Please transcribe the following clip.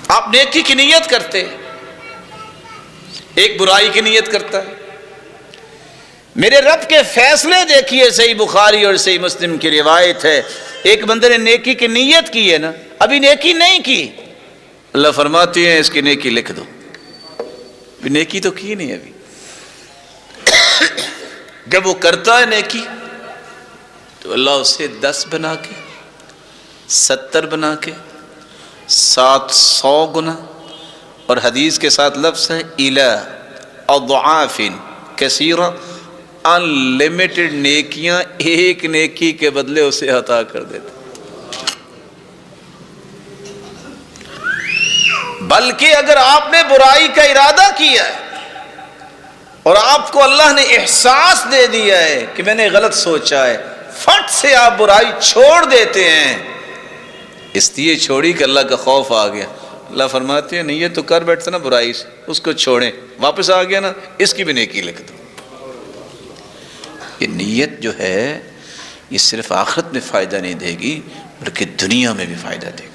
آپ نیکی کی نیت کرتے، ایک برائی کی نیت کرتا ہے۔ میرے رب کے فیصلے دیکھیے، صحیح بخاری اور صحیح مسلم کی روایت ہے، ایک بندے نے نیکی کی نیت کی ہے نا، ابھی نیکی نہیں کی، اللہ فرماتے ہیں اس کی نیکی لکھ دو، ابھی نیکی تو کی نہیں ابھی۔ جب وہ کرتا ہے نیکی تو اللہ اسے 10 بنا کے، 70 بنا کے، 700 گنا، اور حدیث کے ساتھ لفظ ہے اِلی اضعاف کثیرہ، ان لمیٹڈ نیکیاں ایک نیکی کے بدلے اسے عطا کر دیتا۔ بلکہ اگر آپ نے برائی کا ارادہ کیا ہے اور آپ کو اللہ نے احساس دے دیا ہے کہ میں نے غلط سوچا ہے، فٹ سے آپ برائی چھوڑ دیتے ہیں، اس لیے چھوڑی کہ اللہ کا خوف آ گیا۔ اللہ فرماتے ہیں نیت تو کر بیٹھتا نا برائی سے، اس کو چھوڑیں، واپس آ گیا نا، اس کی بھی نیکی لکھ دو۔ یہ نیت جو ہے یہ صرف آخرت میں فائدہ نہیں دے گی بلکہ دنیا میں بھی فائدہ دے گی۔